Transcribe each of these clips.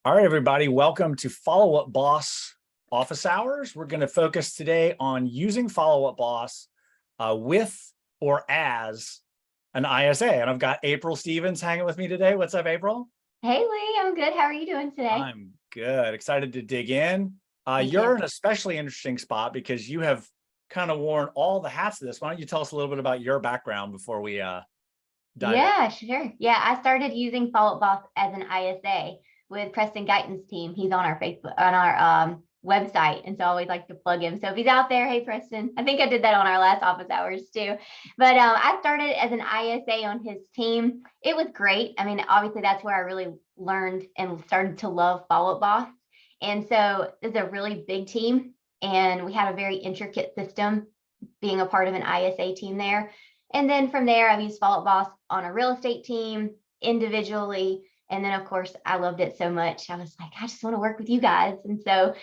All right, everybody, welcome to Follow Up Boss Office Hours. We're going to focus today on using Follow Up Boss with or as an ISA. And I've got April Stevens hanging with me today. What's up, April? Hey, Lee, I'm good. How are you doing today? I'm good. Excited to dig in. You're in an especially interesting spot because you have kind of worn all the hats of this. Why don't you tell us a little bit about your background before we dive in? Sure. Yeah, I started using Follow Up Boss as an ISA with Preston Guyton's team. He's on our Facebook, on our website, and so I always like to plug him. So if he's out there, hey Preston. I think I did that on our last office hours too. But I started as an ISA on his team. It was great. I mean, obviously that's where I really learned and started to love Follow Up Boss. And so it's a really big team, and we had a very intricate system being a part of an ISA team there. And then from there, I've used Follow Up Boss on a real estate team, individually. And then, of course, I loved it so much. I was like, I just want to work with you guys. And so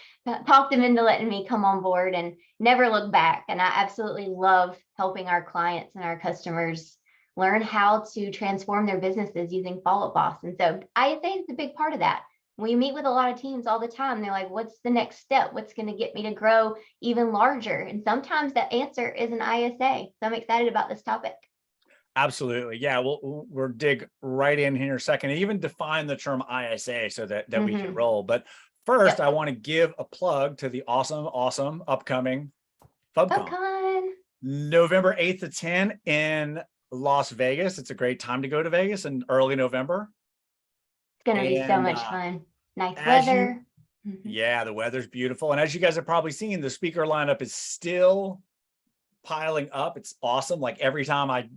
talked them into letting me come on board and never look back. And I absolutely love helping our clients and our customers learn how to transform their businesses using Follow Up Boss. And so ISA is a big part of that. We meet with a lot of teams all the time. They're like, what's the next step? What's going to get me to grow even larger? And sometimes that answer is an ISA. So I'm excited about this topic. Absolutely. Yeah, we'll dig right in here in a second and even define the term ISA so that we can roll. But first, I want to give a plug to the awesome upcoming FubCon. November 8th to 10 in Las Vegas. It's a great time to go to Vegas in early November. It's going to be so much fun. Nice weather. Yeah, the weather's beautiful. And as you guys have probably seen, the speaker lineup is still piling up. It's awesome. Like every time I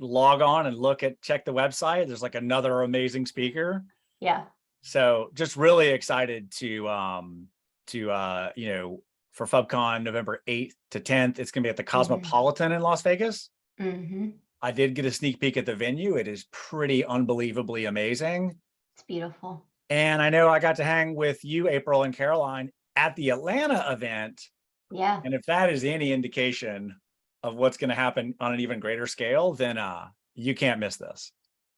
log on and check the website, there's like another amazing speaker. Yeah. So just really excited to for FubCon November 8th to 10th. It's gonna be at the Cosmopolitan in Las Vegas. I did get a sneak peek at the venue. It is pretty unbelievably amazing. It's beautiful. And I know I got to hang with you, April and Caroline, at the Atlanta event. Yeah. And if that is any indication of what's going to happen on an even greater scale, then you can't miss this.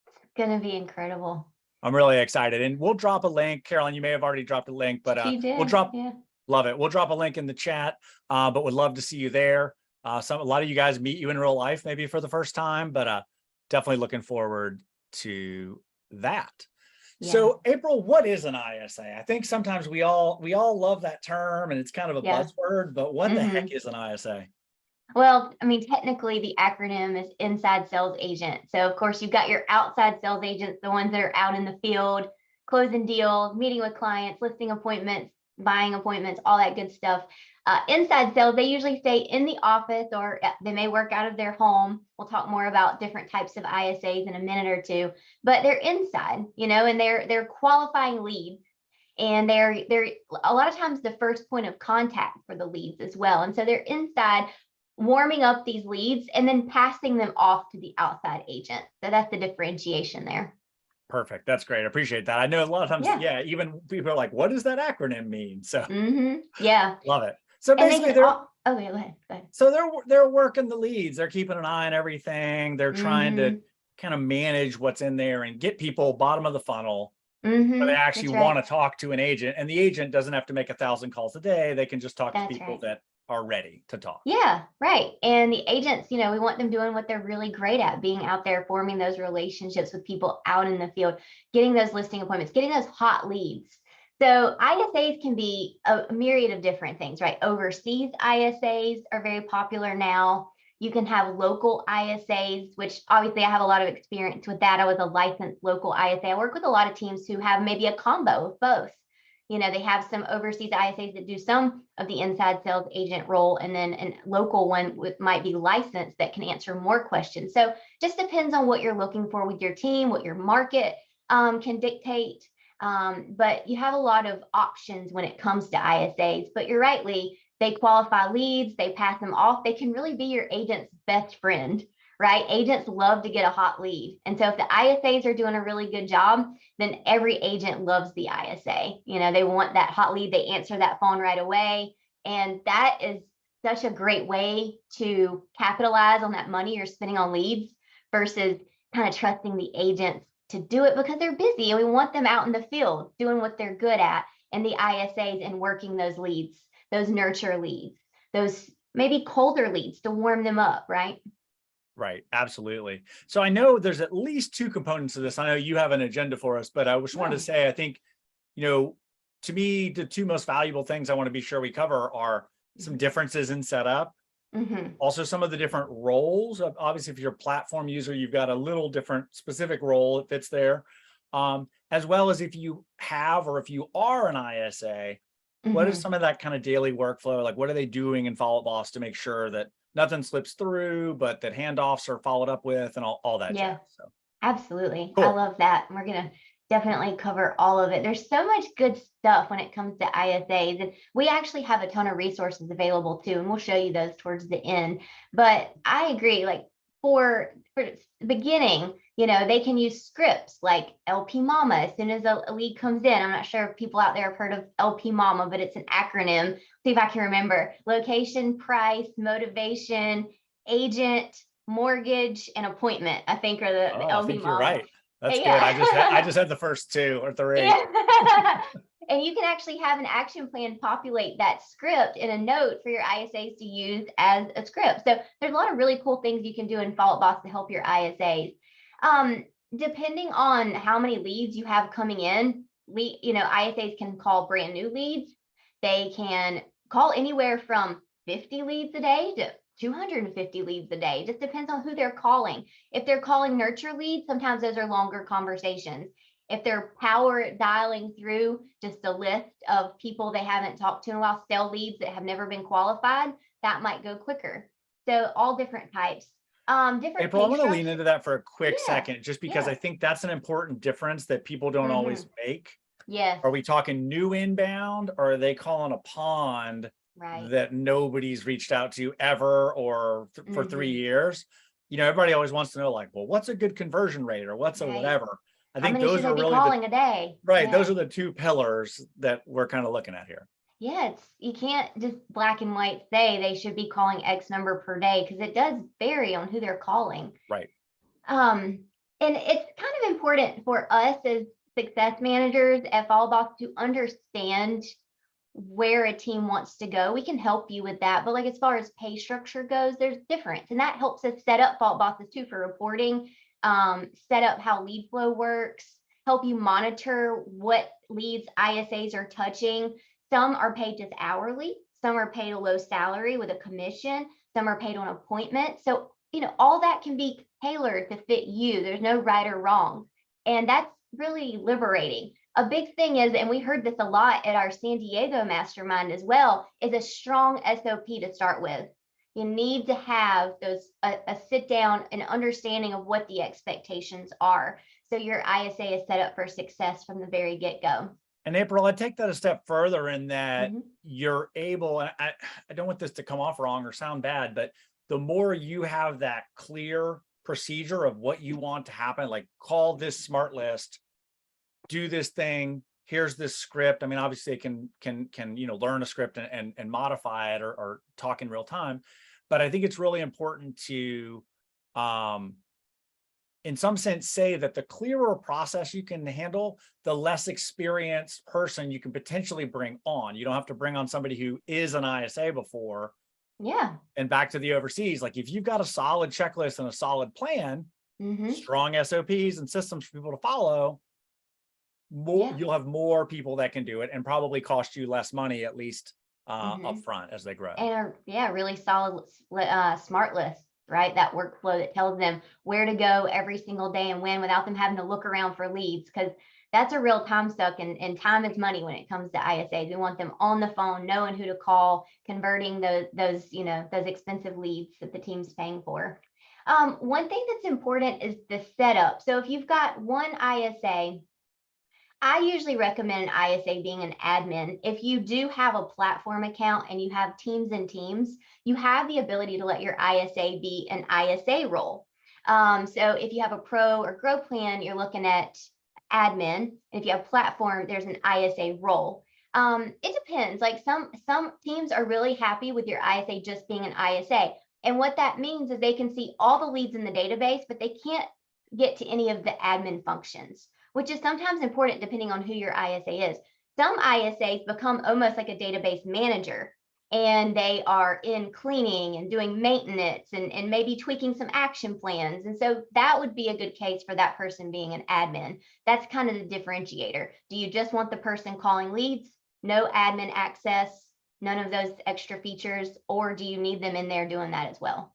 It's going to be incredible. I'm really excited. And we'll drop a link. Caroline, you may have already dropped a link, but love it. We'll drop a link in the chat, but would love to see you there. A lot of you guys meet you in real life, maybe for the first time, but definitely looking forward to that. Yeah. So April, what is an ISA? I think sometimes we all love that term and it's kind of a buzzword, but what the heck is an ISA? Well, I mean, technically the acronym is Inside Sales Agent. So of course you've got your outside sales agents, the ones that are out in the field, closing deals, meeting with clients, listing appointments, buying appointments, all that good stuff. Inside sales, they usually stay in the office or they may work out of their home. We'll talk more about different types of ISAs in a minute or two, but they're inside, and they're qualifying leads. And they're a lot of times the first point of contact for the leads as well. And so they're inside warming up these leads and then passing them off to the outside agent. So that's the differentiation there. Perfect. That's great. I appreciate that. I know a lot of times, even people are like, what does that acronym mean? So love it. So basically go ahead. So they're working the leads. They're keeping an eye on everything. They're trying to kind of manage what's in there and get people bottom of the funnel. Where they actually want to talk to an agent, and the agent doesn't have to make 1,000 calls a day. They can just talk to people that are ready to talk. Yeah, right. And the agents, we want them doing what they're really great at, being out there, forming those relationships with people out in the field, getting those listing appointments, getting those hot leads. So ISAs can be a myriad of different things, right? Overseas ISAs are very popular now. You can have local ISAs, which obviously I have a lot of experience with that. I was a licensed local ISA. I work with a lot of teams who have maybe a combo of both. They have some overseas ISAs that do some of the inside sales agent role, and then a local one might be licensed that can answer more questions. So just depends on what you're looking for with your team, what your market can dictate. But you have a lot of options when it comes to ISAs. But you're right, Lee, they qualify leads, they pass them off. They can really be your agent's best friend, right? Agents love to get a hot lead. And so if the ISAs are doing a really good job, then every agent loves the ISA. They want that hot lead. They answer that phone right away. And that is such a great way to capitalize on that money you're spending on leads versus kind of trusting the agents to do it because they're busy, and we want them out in the field doing what they're good at, and the ISAs, and working those leads, those nurture leads, those maybe colder leads to warm them up, right? Right, absolutely. So I know there's at least two components to this. I know you have an agenda for us, but I just wanted to say, I think, to me, the two most valuable things I want to be sure we cover are some differences in setup. Also, some of the different roles. Obviously, if you're a platform user, you've got a little different specific role that fits there. As well as if you have, or if you are an ISA, what is some of that kind of daily workflow? Like, what are they doing in Follow Up Boss to make sure that nothing slips through, but that handoffs are followed up with, and all that jazz? So absolutely. cool. I love that. We're going to definitely cover all of it. There's so much good stuff when it comes to ISAs, and we actually have a ton of resources available too, and we'll show you those towards the end. But I agree, like for the beginning, they can use scripts like LP Mama as soon as a lead comes in. I'm not sure if people out there have heard of LP Mama, but it's an acronym. See if I can remember: location, price, motivation, agent, mortgage, and appointment, I think, are the LP I think you're Mama. right. That's good. I just had the first two or three. Yeah. And you can actually have an action plan populate that script in a note for your ISAs to use as a script. So there's a lot of really cool things you can do in Follow Up Boss to help your ISAs. Depending on how many leads you have coming in, ISAs can call brand new leads. They can call anywhere from 50 leads a day to 250 leads a day. Just depends on who they're calling. If they're calling nurture leads, sometimes those are longer conversations. If they're power dialing through just a list of people they haven't talked to in a while, stale leads that have never been qualified, that might go quicker. So all different types. April, I want to lean into that for a quick second, just because I think that's an important difference that people don't always make. Yes. Are we talking new inbound, or are they calling a pond that nobody's reached out to ever, or for 3 years? Everybody always wants to know, like, well, what's a good conversion rate, or what's a whatever. I think those are really calling a day. Right. Those are the two pillars that we're kind of looking at here. Yeah, you can't just black and white say they should be calling X number per day, because it does vary on who they're calling. Right. And it's kind of important for us as success managers at Follow Up Boss to understand where a team wants to go. We can help you with that, but like as far as pay structure goes, there's difference, and that helps us set up Follow Up Bosses too for reporting, set up how lead flow works, help you monitor what leads ISAs are touching. Some are paid just hourly, some are paid a low salary with a commission, some are paid on appointment. So, all that can be tailored to fit you. There's no right or wrong. And that's really liberating. A big thing is, and we heard this a lot at our San Diego mastermind as well, is a strong SOP to start with. You need to have a sit down and understanding of what the expectations are, so your ISA is set up for success from the very get-go. And April, I take that a step further in that you're able, and I don't want this to come off wrong or sound bad, but the more you have that clear procedure of what you want to happen, like call this smart list, do this thing, here's this script. I mean, obviously it can learn a script and modify it or talk in real time. But I think it's really important to in some sense say that the clearer process you can handle, the less experienced person you can potentially bring on. You don't have to bring on somebody who is an ISA before. Yeah. And back to the overseas, like if you've got a solid checklist and a solid plan, strong SOPs and systems for people to follow, you'll have more people that can do it, and probably cost you less money, at least up front as they grow. And really solid smart list, right? That workflow that tells them where to go every single day and when, without them having to look around for leads, because that's a real time suck, and time is money when it comes to ISAs. We want them on the phone, knowing who to call, converting those expensive leads that the team's paying for. One thing that's important is the setup. So if you've got one ISA, I usually recommend an ISA being an admin. If you do have a platform account and you have teams and teams, you have the ability to let your ISA be an ISA role. So if you have a pro or grow plan, you're looking at admin. If you have platform, there's an ISA role. It depends. Like some teams are really happy with your ISA just being an ISA. And what that means is they can see all the leads in the database, but they can't get to any of the admin functions, which is sometimes important depending on who your ISA is. Some ISAs become almost like a database manager, and they are in cleaning and doing maintenance and maybe tweaking some action plans. And so that would be a good case for that person being an admin. That's kind of the differentiator. Do you just want the person calling leads, no admin access, none of those extra features, or do you need them in there doing that as well?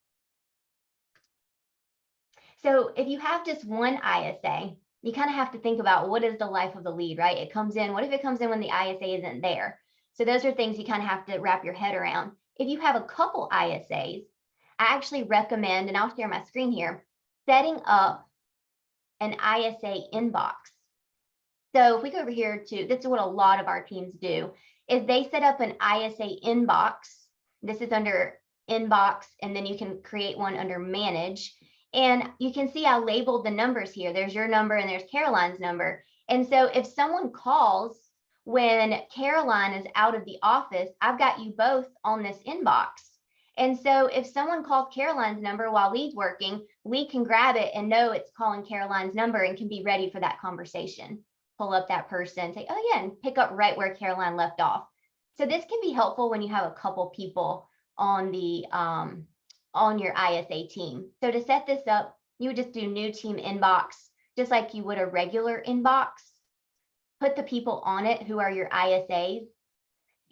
So if you have just one ISA, you kind of have to think about what is the life of the lead, right? It comes in, what if it comes in when the ISA isn't there? So those are things you kind of have to wrap your head around. If you have a couple ISAs, I actually recommend, and I'll share my screen here, setting up an ISA inbox. So if we go over here to, this is what a lot of our teams do, is they set up an ISA inbox. This is under inbox, and then you can create one under manage. And you can see I labeled the numbers here. There's your number and there's Caroline's number. And so if someone calls when Caroline is out of the office, I've got you both on this inbox. And so if someone calls Caroline's number while Lee's working, Lee can grab it and know it's calling Caroline's number and can be ready for that conversation. Pull up that person, say, oh yeah, and pick up right where Caroline left off. So this can be helpful when you have a couple people on the on your ISA team. So to set this up, you would just do new team inbox, just like you would a regular inbox. Put the people on it who are your ISAs.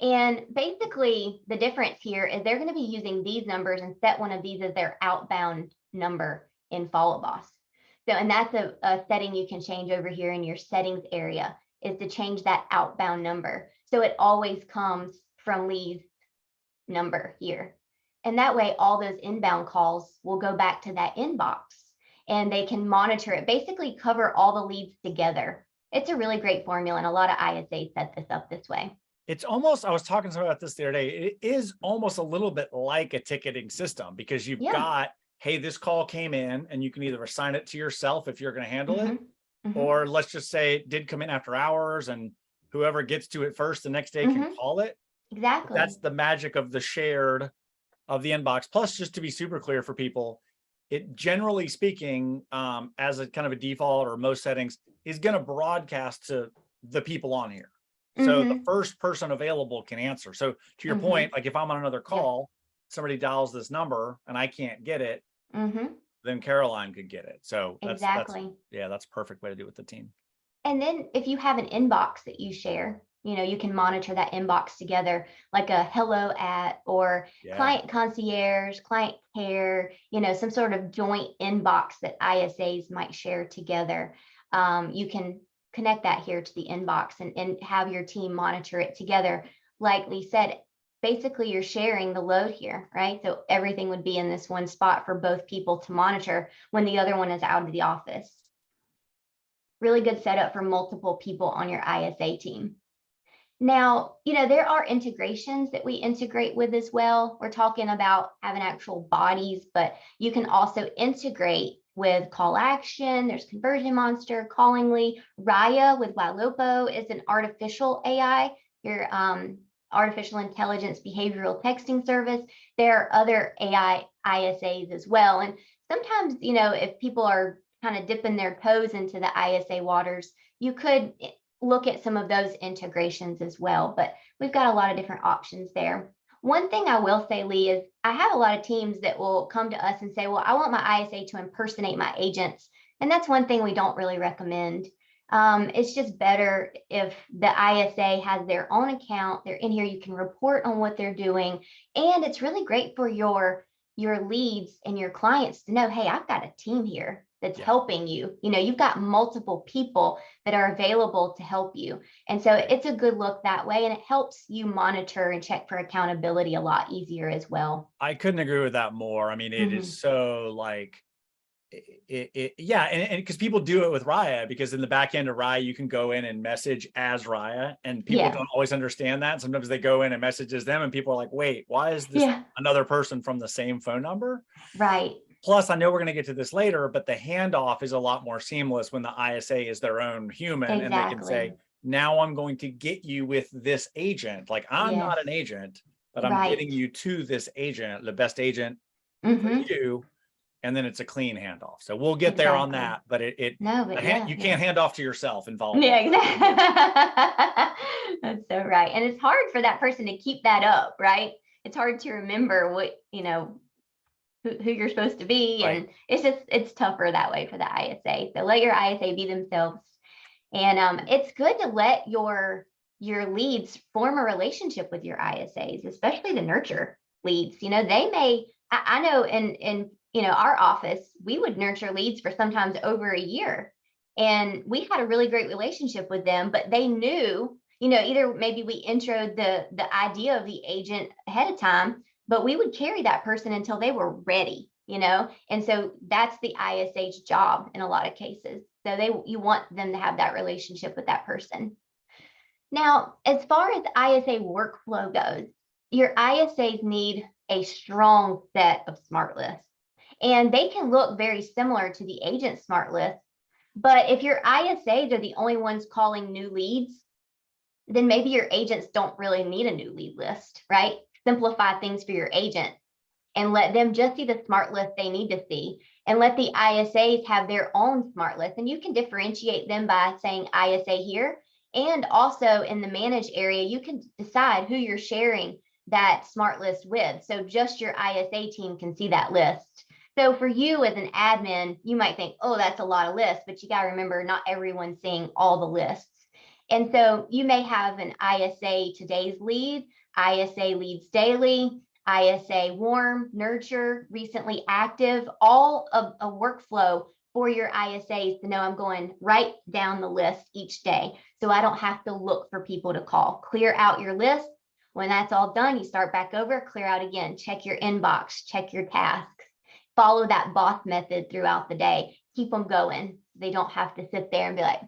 And basically the difference here is they're going to be using these numbers and set one of these as their outbound number in Follow Boss. So, and that's a setting you can change over here in your settings area, is to change that outbound number. So it always comes from Lee's number here. And that way, all those inbound calls will go back to that inbox and they can monitor it, basically cover all the leads together. It's a really great formula, and a lot of ISAs set this up this way. It's almost, I was talking to someone about this the other day, it is almost a little bit like a ticketing system, because you've got, hey, this call came in, and you can either assign it to yourself if you're going to handle it, or let's just say it did come in after hours, and whoever gets to it first the next day can call it. Exactly. That's the magic of the shared of the inbox. Plus, just to be super clear for people, it generally speaking, as a kind of a default or most settings, is going to broadcast to the people on here. So the first person available can answer. So to your point, like if I'm on another call, somebody dials this number and I can't get it, then Caroline could get it. So that's a perfect way to do it with the team. And then if you have an inbox that you share, you know, you can monitor that inbox together, like a hello at, or client concierge, client care, you know, some sort of joint inbox that ISAs might share together. You can connect that here to the inbox and have your team monitor it together. Like Lee said, basically you're sharing the load here, right? So everything would be in this one spot for both people to monitor when the other one is out of the office. Really good setup for multiple people on your ISA team. Now, you know, there are integrations that we integrate with as well. We're talking about having actual bodies, but you can also integrate with Call Action. There's Conversion Monster, Callingly. Raya with Walopo is an artificial AI, your artificial intelligence behavioral texting service. There are other AI ISAs as well. And sometimes, you know, if people are kind of dipping their toes into the ISA waters, you could look at some of those integrations as well, but we've got a lot of different options there. One thing I will say, Lee, is I have a lot of teams that will come to us and say, well, I want my ISA to impersonate my agents. And that's one thing we don't really recommend. It's just better if the ISA has their own account, they're in here, you can report on what they're doing. And it's really great for your leads and your clients to know, hey, I've got a team here that's helping you. You know, you've got multiple people that are available to help you. And so it's a good look that way. And it helps you monitor and check for accountability a lot easier as well. I couldn't agree with that more. I mean, it is so like, and because people do it with Raya, because in the back end of Raya, you can go in and message as Raya, and people don't always understand that. Sometimes they go in and messages them and people are like, wait, why is this another person from the same phone number? Right. Plus, I know we're going to get to this later, but the handoff is a lot more seamless when the ISA is their own human, and they can say, now I'm going to get you with this agent. Like, I'm not an agent, but I'm getting you to this agent, the best agent for you. and then it's a clean handoff. So we'll get there on that, but you can't hand off to yourself in volleyball. Yeah, exactly. That's so right. And it's hard for that person to keep that up, right? It's hard to remember what, who you're supposed to be. Right. And it's tougher that way for the ISA. So let your ISA be themselves. And it's good to let your leads form a relationship with your ISAs, especially the nurture leads. They may, I know in our office, we would nurture leads for sometimes over a year. And we had a really great relationship with them, but they knew, either maybe we introed the idea of the agent ahead of time, but we would carry that person until they were ready, and so that's the ISA's job in a lot of cases. So you want them to have that relationship with that person. Now, as far as ISA workflow goes, your ISAs need a strong set of smart lists, and they can look very similar to the agent smart list. But if your ISAs are the only ones calling new leads, then maybe your agents don't really need a new lead list, right? Simplify things for your agent and let them just see the smart list they need to see, and let the ISAs have their own smart list. And you can differentiate them by saying ISA here. And also in the manage area, you can decide who you're sharing that smart list with. So just your ISA team can see that list. So for you as an admin, you might think, oh, that's a lot of lists, but you got to remember, not everyone's seeing all the lists. And so you may have an ISA today's lead, ISA leads daily, ISA warm, nurture, recently active, all of a workflow for your ISAs to know I'm going right down the list each day. So I don't have to look for people to call. Clear out your list. When that's all done, you start back over, clear out again, check your inbox, check your tasks. Follow that boss method throughout the day. Keep them going. They don't have to sit there and be like,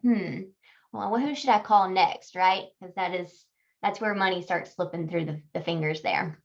well, who should I call next, right? Because that's where money starts slipping through the fingers there.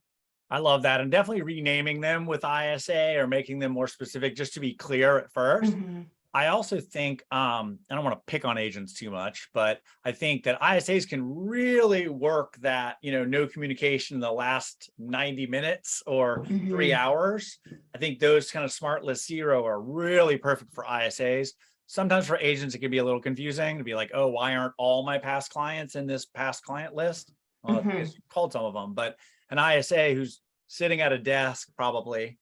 I love that. And definitely renaming them with ISA or making them more specific, just to be clear at first. Mm-hmm. I also think, I don't want to pick on agents too much, but I think that ISAs can really work that, no communication in the last 90 minutes or 3 hours. I think those kind of smart list 0 are really perfect for ISAs. Sometimes for agents, it can be a little confusing to be like, oh, why aren't all my past clients in this past client list? Well, I guess you called some of them, but an ISA who's sitting at a desk, probably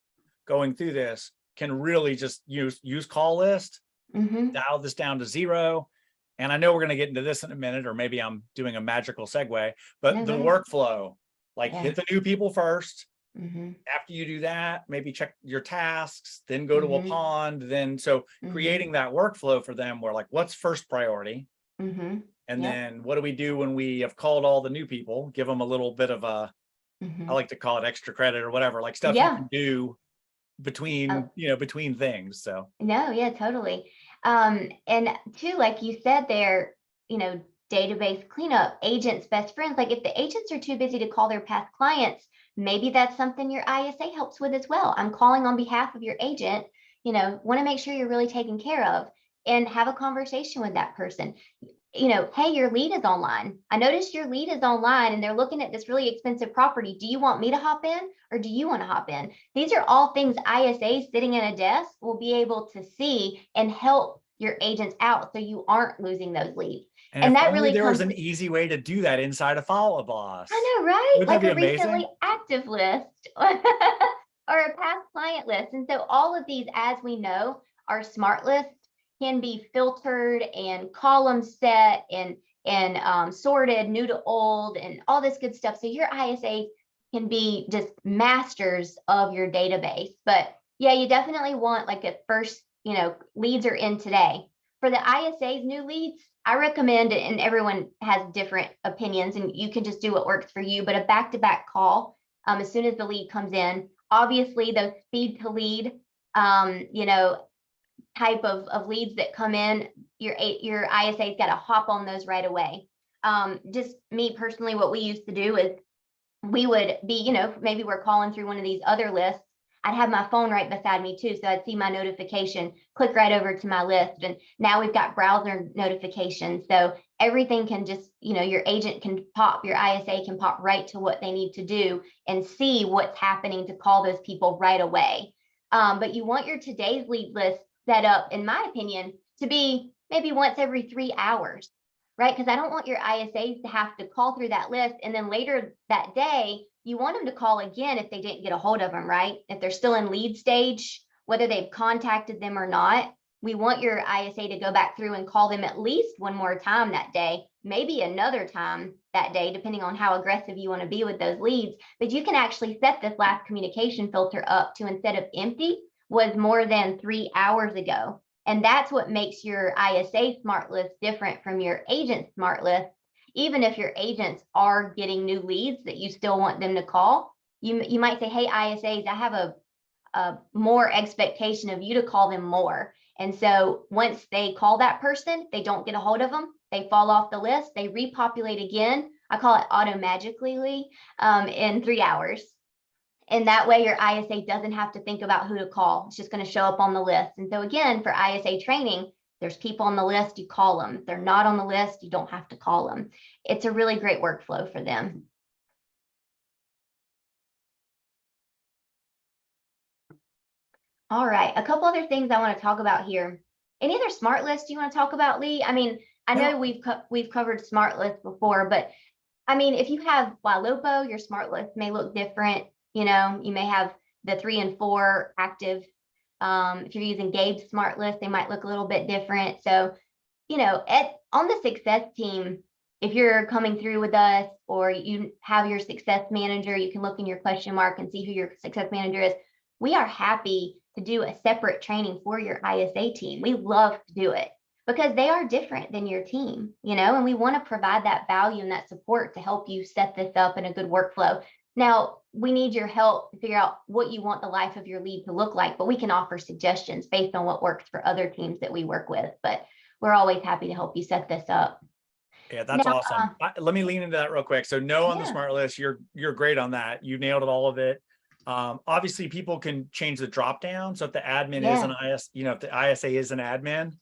going through this, can really just use call list, dial this down to 0. And I know we're going to get into this in a minute, or maybe I'm doing a magical segue, but the workflow, hit the new people first. After you do that, maybe check your tasks, then go to a pond, then creating that workflow for them where what's first priority? And then what do we do when we have called all the new people? Give them a little bit of a, I like to call it extra credit or whatever, stuff you can do between, between things. So no, yeah, totally. And too, like you said there, database cleanup, agents, best friends. If the agents are too busy to call their past clients, maybe that's something your ISA helps with as well. I'm calling on behalf of your agent, want to make sure you're really taken care of, and have a conversation with that person. Hey, your lead is online. I noticed your lead is online and they're looking at this really expensive property. Do you want me to hop in, or do you want to hop in? These are all things ISAs sitting at a desk will be able to see and help your agents out, so you aren't losing those leads. And that really there was an easy way to do that inside of Follow Boss. I know, right? Like a recently active list or a past client list. And so all of these, as we know, are smart lists, can be filtered and column set and sorted, new to old, and all this good stuff. So your ISA can be just masters of your database. But yeah, you definitely want at first, leads are in today. For the ISAs, new leads, I recommend it, and everyone has different opinions, and you can just do what works for you. But a back-to-back call, as soon as the lead comes in, obviously those speed to lead, type of leads that come in, your ISA's got to hop on those right away. Just me personally, what we used to do is we would be, maybe we're calling through one of these other lists. I'd have my phone right beside me too. So I'd see my notification, click right over to my list. And now we've got browser notifications. So everything can just, your agent can pop, your ISA can pop right to what they need to do and see what's happening to call those people right away. But you want your today's lead list set up, in my opinion, to be maybe once every 3 hours, right? Because I don't want your ISAs to have to call through that list, and then later that day, you want them to call again if they didn't get a hold of them, right? If they're still in lead stage, whether they've contacted them or not, we want your ISA to go back through and call them at least one more time that day, maybe another time that day, depending on how aggressive you want to be with those leads. But you can actually set this last communication filter up to, instead of empty, was more than 3 hours ago. And that's what makes your ISA smart list different from your agent smart list. Even if your agents are getting new leads that you still want them to call, you might say, hey, ISAs, I have a more expectation of you to call them more. And so once they call that person, they don't get a hold of them, they fall off the list, they repopulate again. I call it automagically in 3 hours. And that way your ISA doesn't have to think about who to call. It's just going to show up on the list. And so again, for ISA training, there's people on the list, you call them. If they're not on the list, you don't have to call them. It's a really great workflow for them. All right, a couple other things I want to talk about here. Any other smart list you want to talk about, Lee? I mean, I know we've covered smart lists before, but I mean, if you have Ylopo, your smart list may look different. You know, you may have the 3 and 4 active. If you're using Gabe's smart list, they might look a little bit different. So, you know, on the success team, if you're coming through with us or you have your success manager, you can look in your question mark and see who your success manager is. We are happy to do a separate training for your ISA team. We love to do it because they are different than your team, you know, and we want to provide that value and that support to help you set this up in a good workflow. Now, we need your help to figure out what you want the life of your lead to look like, but we can offer suggestions based on what works for other teams that we work with. But we're always happy to help you set this up. Yeah, that's awesome. Let me lean into that real quick. So no, on the smart list, you're great on that. You nailed all of it. Obviously people can change the drop down. So if the admin is an IS, you know, if the ISA is an admin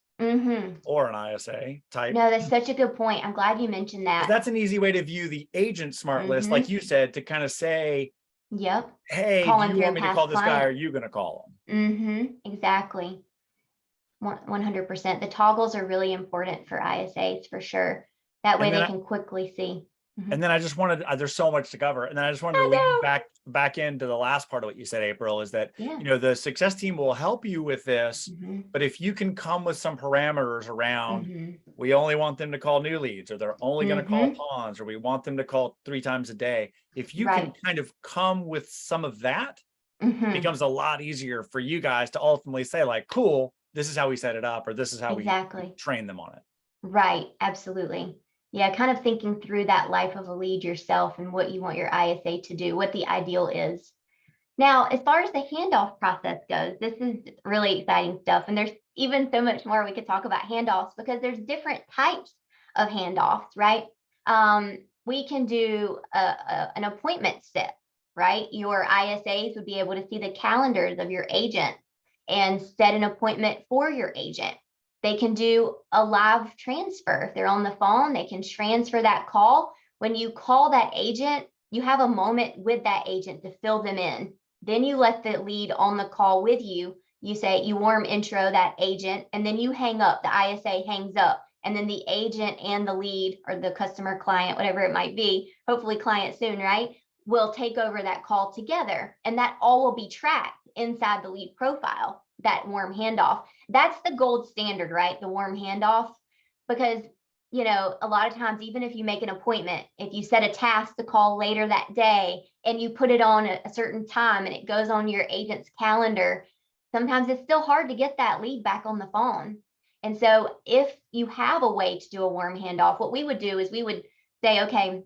or an ISA type. No, that's such a good point. I'm glad you mentioned that. That's an easy way to view the agent smart list, like you said, to kind of say, hey, do you want me to call this guy? Or are you going to call him? Exactly. 100%. The toggles are really important for ISAs for sure. That way they can quickly see. And then I just wanted, there's so much to cover. And then I just wanted to lean back into the last part of what you said, April, is that, you know, the success team will help you with this, but if you can come with some parameters around, we only want them to call new leads, or they're only going to call pawns, or we want them to call 3 times a day. If you can kind of come with some of that, it becomes a lot easier for you guys to ultimately say like, cool, this is how we set it up, or this is how we train them on it. Right. Absolutely. Yeah, kind of thinking through that life of a lead yourself and what you want your ISA to do, what the ideal is. Now, as far as the handoff process goes, this is really exciting stuff. And there's even so much more we could talk about handoffs because there's different types of handoffs, right? We can do an appointment set, right? Your ISAs would be able to see the calendars of your agent and set an appointment for your agent. They can do a live transfer. If they're on the phone, they can transfer that call. When you call that agent, you have a moment with that agent to fill them in. Then you let the lead on the call with you. You say, you warm intro that agent, and then you hang up. The ISA hangs up. And then the agent and the lead, or the customer, client, whatever it might be, hopefully client soon, right, will take over that call together. And that all will be tracked inside the lead profile, that warm handoff. That's the gold standard, right? The warm handoff, because, you know, a lot of times, even if you make an appointment, if you set a task to call later that day and you put it on a certain time and it goes on your agent's calendar, sometimes it's still hard to get that lead back on the phone. And so if you have a way to do a warm handoff, what we would do is we would say, okay,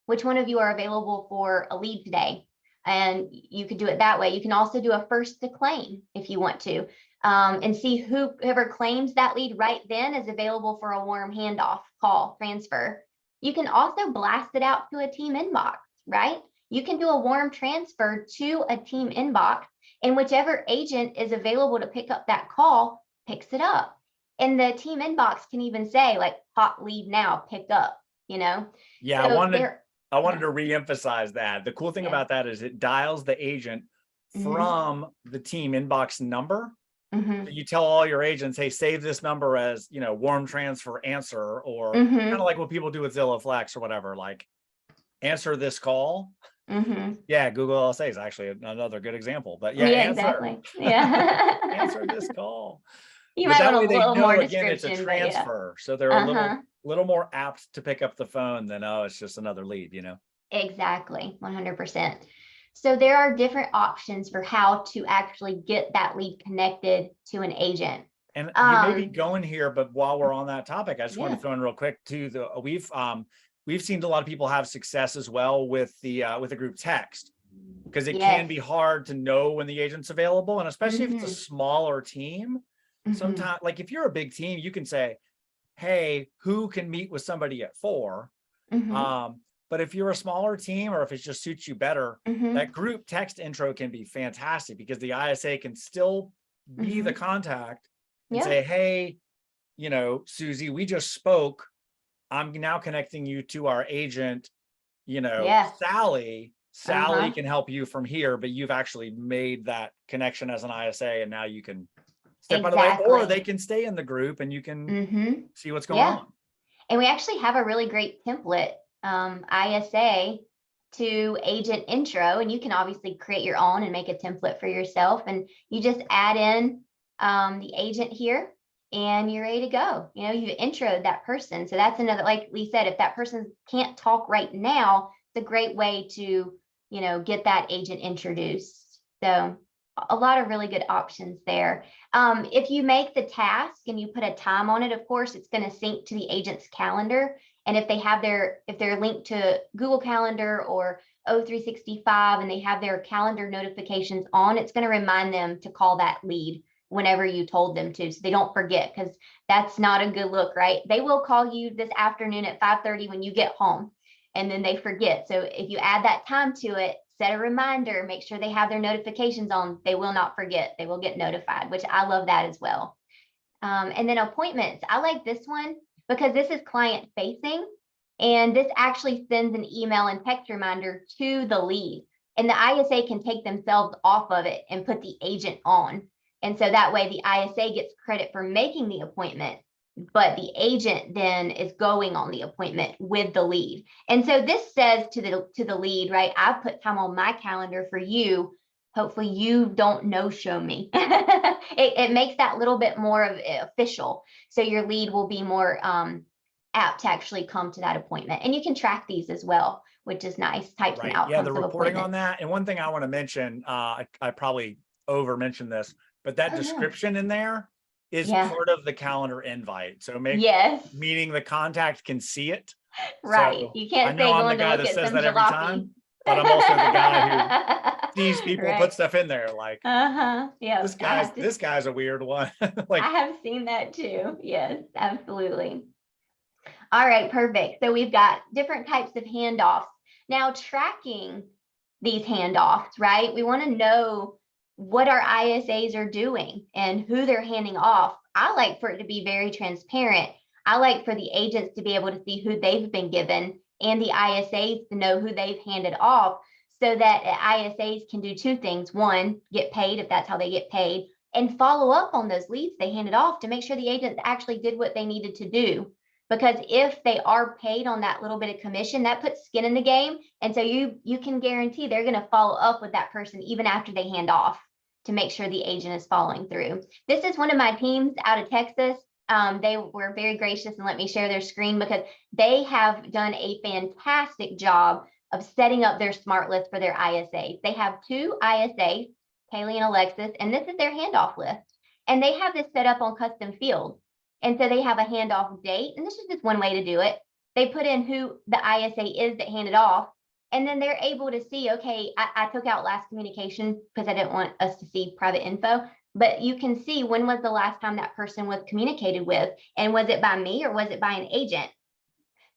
which one of you are available for a lead today? And you could do it that way. You can also do a first to claim if you want to, and see whoever claims that lead right then is available for a warm handoff call transfer. You can also blast it out to a team inbox, right? You can do a warm transfer to a team inbox, and whichever agent is available to pick up that call picks it up. And the team inbox can even say like, hot lead now, pick up, you know? Yeah, so I wanted to reemphasize that. The cool thing about that is it dials the agent from the team inbox number. Mm-hmm. So you tell all your agents, hey, save this number as, warm transfer answer, or Mm-hmm. kind of like what people do with Zillow Flex or whatever, like answer this call. Mm-hmm. Yeah, Google LSA is actually another good example, but Exactly. Yeah. answer this call. You But might that want way a they little know, more again, it's a description, but yeah. transfer. So they're a little more apt to pick up the phone than, oh, it's just another lead, Exactly, 100%. So there are different options for how to actually get that lead connected to an agent. And you may be going here, but while we're on that topic, I just wanted to throw in real quick too. We've seen a lot of people have success as well with the group text, because it can be hard to know when the agent's available, and especially if it's a smaller team. Sometimes, like if you're a big team, you can say, hey, who can meet with somebody at 4? But if you're a smaller team, or if it just suits you better, that group text intro can be fantastic, because the ISA can still be the contact and say, hey, Susie, we just spoke. I'm now connecting you to our agent, Sally. Sally can help you from here, but you've actually made that connection as an ISA, and now you can step out of the way, or they can stay in the group and you can see what's going on. And we actually have a really great template, ISA to agent intro, and you can obviously create your own and make a template for yourself, and you just add in the agent here and you're ready to go. You've introed that person. So that's another, like we said, if that person can't talk right now, it's a great way to, get that agent introduced. So a lot of really good options there. If you make the task and you put a time on it, of course, it's going to sync to the agent's calendar. And if they're linked to Google Calendar or O365 and they have their calendar notifications on, it's going to remind them to call that lead whenever you told them to, so they don't forget, because that's not a good look, right? They will call you this afternoon at 5:30 when you get home, and then they forget. So if you add that time to it, set a reminder, make sure they have their notifications on, they will not forget, they will get notified, which I love that as well. And then appointments, I like this one because this is client facing, and this actually sends an email and text reminder to the lead, and the ISA can take themselves off of it and put the agent on. And so that way the ISA gets credit for making the appointment, but the agent then is going on the appointment with the lead. And so this says to the lead, right, I've put time on my calendar for you. Hopefully you don't no-show me. It makes that little bit more of official. So your lead will be more apt to actually come to that appointment. And you can track these as well, which is nice. Types and outcomes. Yeah, the reporting on that. And one thing I want to mention, I probably over-mentioned this, but that description in there is part of the calendar invite. So meaning the contact can see it. Right. So you can't I know say I'm the guy that says that every time, but I'm also the guy who sees people put stuff in there like, yeah, this guy's a weird one. Like, I have seen that too. Yes, absolutely. All right, perfect. So we've got different types of handoffs. Now tracking these handoffs, right? We want to know what our ISAs are doing and who they're handing off. I like for it to be very transparent. I like for the agents to be able to see who they've been given and the ISAs to know who they've handed off, so that ISAs can do two things. One, get paid if that's how they get paid, and follow up on those leads they handed off to make sure the agents actually did what they needed to do. Because if they are paid on that little bit of commission, that puts skin in the game. And so you can guarantee they're going to follow up with that person even after they hand off, to make sure the agent is following through. This is one of my teams out of Texas. They were very gracious and let me share their screen, because they have done a fantastic job of setting up their smart list for their ISAs. They have 2 ISAs, Kaylee and Alexis, and this is their handoff list. And they have this set up on custom fields. And so they have a handoff date, and this is just one way to do it. They put in who the ISA is that handed off, and then they're able to see, okay, I took out last communication because I didn't want us to see private info, but you can see when was the last time that person was communicated with, and was it by me or was it by an agent?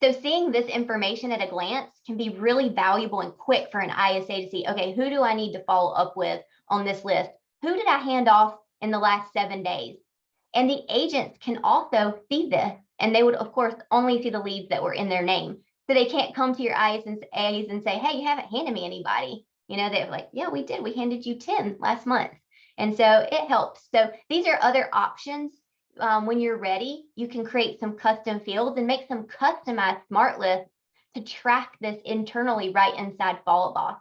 So seeing this information at a glance can be really valuable and quick for an ISA to see, okay, who do I need to follow up with on this list? Who did I hand off in the last 7 days? And the agents can also see this, and they would, of course, only see the leads that were in their name. So they can't come to your ISAs and say, hey, you haven't handed me anybody. they're like, yeah, we did. We handed you 10 last month. And so it helps. So these are other options. When you're ready, you can create some custom fields and make some customized smart lists to track this internally right inside Follow Boss.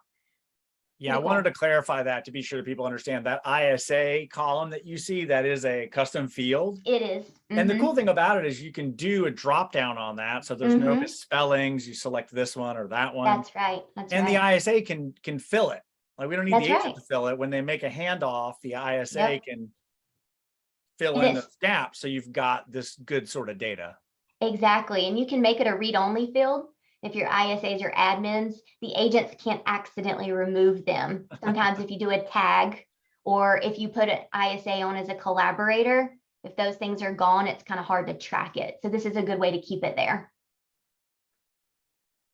Yeah, I wanted to clarify that to be sure that people understand that ISA column that you see, that is a custom field. It is. And the cool thing about it is you can do a drop down on that. So there's no misspellings. You select this one or that one. That's right. That's and right. the ISA can fill it. Like we don't need the agent to fill it. When they make a handoff, the ISA can fill in the gaps. So you've got this good sort of data. Exactly. And you can make it a read-only field. If your ISAs are admins, the agents can't accidentally remove them. Sometimes if you do a tag, or if you put an ISA on as a collaborator, if those things are gone, it's kind of hard to track it. So this is a good way to keep it there.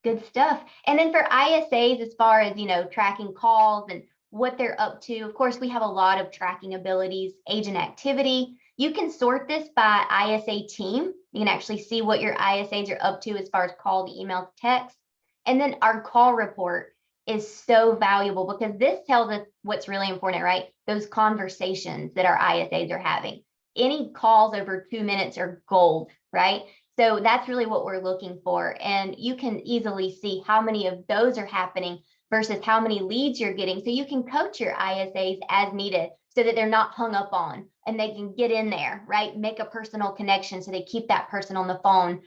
Good stuff. And then for ISAs, as far as, tracking calls and what they're up to, of course, we have a lot of tracking abilities, agent activity. You can sort this by ISA team. You can actually see what your ISAs are up to as far as call to email to text. And then our call report is so valuable because this tells us what's really important, right? Those conversations that our ISAs are having. Any calls over 2 minutes are gold, right? So that's really what we're looking for. And you can easily see how many of those are happening versus how many leads you're getting. So you can coach your ISAs as needed so that they're not hung up on and they can get in there, right? Make a personal connection so they keep that person on the phone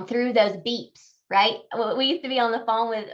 through those beeps, right? We used to be on the phone with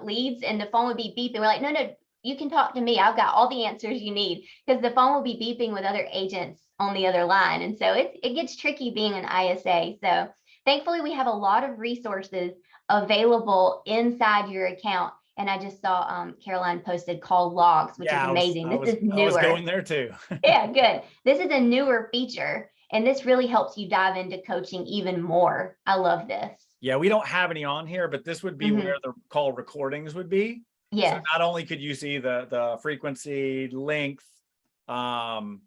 leads and the phone would be beeping. We're like, no, you can talk to me. I've got all the answers you need, because the phone will be beeping with other agents on the other line. And so it gets tricky being an ISA. So thankfully, we have a lot of resources available inside your account. And I just saw Caroline posted call logs, which is amazing. This is newer. I was going there too. Yeah, good. This is a newer feature, and this really helps you dive into coaching even more. I love this. Yeah, we don't have any on here, but this would be where the call recordings would be. Yeah. So not only could you see the frequency, length, all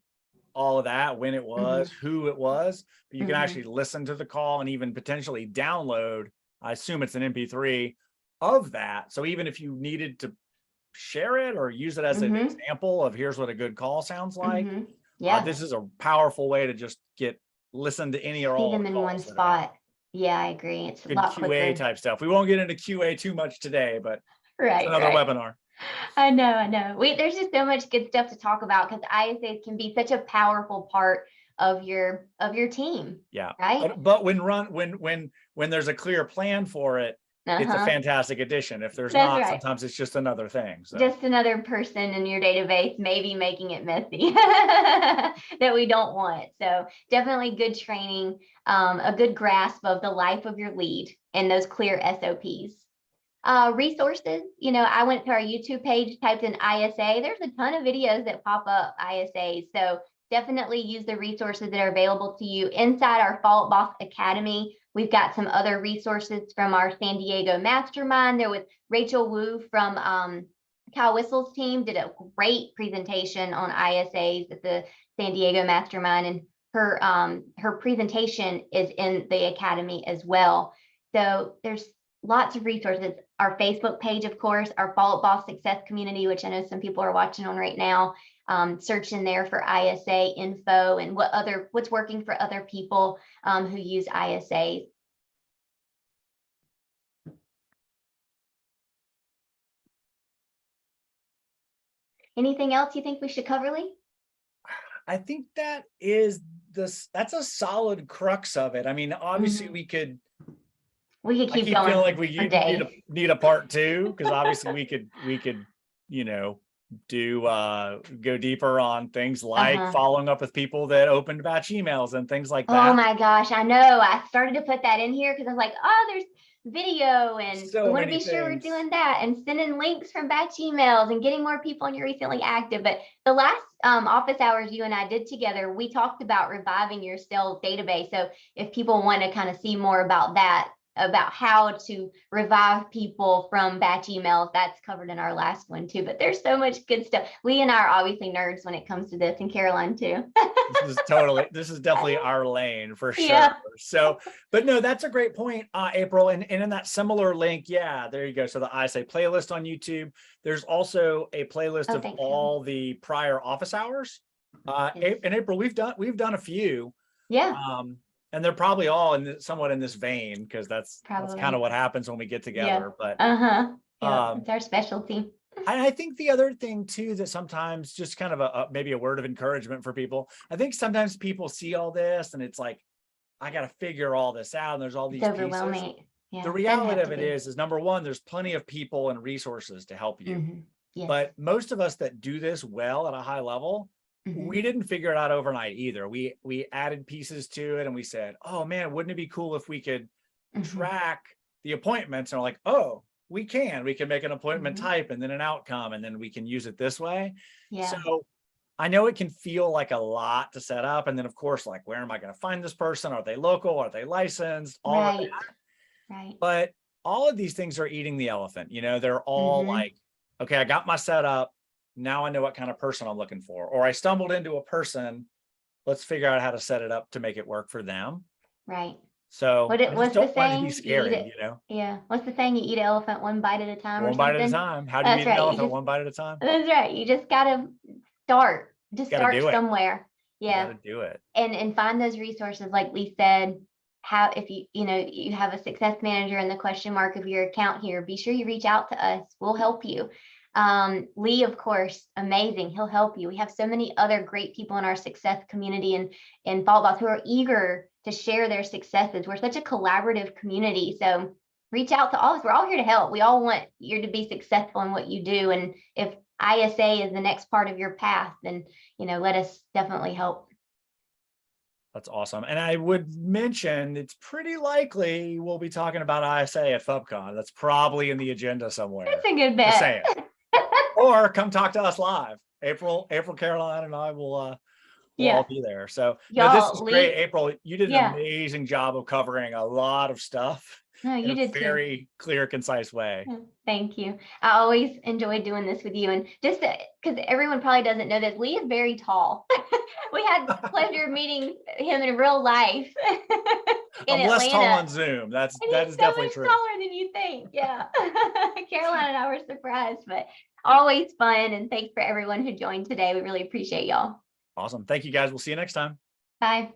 of that, when it was, who it was, but you can actually listen to the call and even potentially download, I assume it's an MP3 of that. So even if you needed to share it or use it as an example of here's what a good call sounds like, this is a powerful way to just listen to any or all them in one spot. Yeah, I agree. It's a lot quicker. QA type stuff. We won't get into QA too much today, but it's another webinar. I know. There's just so much good stuff to talk about because ISAs can be such a powerful part of your team. Yeah. Right. But when there's a clear plan for it, it's a fantastic addition. If there's not, sometimes it's just another thing. So. Just another person in your database, maybe making it messy that we don't want. So definitely good training, a good grasp of the life of your lead and those clear SOPs. Resources, I went to our YouTube page, typed in ISA. There's a ton of videos that pop up ISAs. So definitely use the resources that are available to you inside our Follow Boss Academy. We've got some other resources from our San Diego Mastermind. There was Rachel Wu from Cal Whistle's team did a great presentation on ISAs at the San Diego Mastermind, and her presentation is in the Academy as well. So there's lots of resources. Our Facebook page, of course, our Follow Boss Success Community, which I know some people are watching on right now. Search in there for ISA info and what's working for other people who use ISAs. Anything else you think we should cover, Lee? I think that's a solid crux of it. I mean, obviously we could keep going. I feel like we need a part 2, because obviously we could go deeper on things like following up with people that opened batch emails and things like that. Oh my gosh, I know. I started to put that in here because I was like, oh, there's video, and we want to be sure we're doing that, and sending links from batch emails and getting more people on your recently active. But the last office hours you and I did together, we talked about reviving your sales database. So if people want to kind of see more about that, about how to revive people from batch emails. That's covered in our last one too, but there's so much good stuff. Lee and I are obviously nerds when it comes to this, and Caroline too. This is definitely our lane for sure. Yeah. So, but no, that's a great point, April. And in that similar link, yeah, there you go. So the ISA playlist on YouTube, there's also a playlist of all the prior office hours. Yes. And April, we've done a few. Yeah. And they're probably all somewhat in this vein, because that's kind of what happens when we get together. Yeah. But it's our specialty. I think the other thing too, that sometimes just kind of maybe a word of encouragement for people. I think sometimes people see all this and it's like, I got to figure all this out, and there's all these pieces. Yeah, the reality of it is number one, there's plenty of people and resources to help you. Yes. But most of us that do this well at a high level, we didn't figure it out overnight either. We added pieces to it, and we said, oh man, wouldn't it be cool if we could track the appointments? And we're like, oh, we can make an appointment type and then an outcome, and then we can use it this way. Yeah. So I know it can feel like a lot to set up. And then of course, like, where am I going to find this person? Are they local? Are they licensed? All of that. Right. But all of these things are eating the elephant. They're all like, okay, I got my setup. Now I know what kind of person I'm looking for, or I stumbled into a person. Let's figure out how to set it up to make it work for them. Right. So what's the saying? Be scary, Yeah. What's the saying? You eat an elephant one bite at a time. One bite at a time. How do you eat an elephant? One bite at a time. That's right. You just gotta start. Start somewhere. Yeah. You gotta do it. And find those resources, like Lee said. How, if you have a success manager in the question mark of your account here, be sure you reach out to us. We'll help you. Lee, of course, amazing. He'll help you. We have so many other great people in our success community and Fault Boss who are eager to share their successes. We're such a collaborative community. So reach out to all of us. We're all here to help. We all want you to be successful in what you do. And if ISA is the next part of your path, then, let us definitely help. That's awesome. And I would mention, it's pretty likely we'll be talking about ISA at FubCon. That's probably in the agenda somewhere. That's a good bet. Or come talk to us live. April, Caroline, and I will all be there. So this is great. April, you did an amazing job of covering a lot of stuff. No, you did very clear, concise way. Thank you. I always enjoy doing this with you. And just because everyone probably doesn't know this, Lee is very tall. We had the pleasure of meeting him in real life. I'm less tall on Zoom. That is definitely true. Taller than you think. Yeah. Caroline and I were surprised, but always fun. And thanks for everyone who joined today. We really appreciate y'all. Awesome. Thank you guys. We'll see you next time. Bye.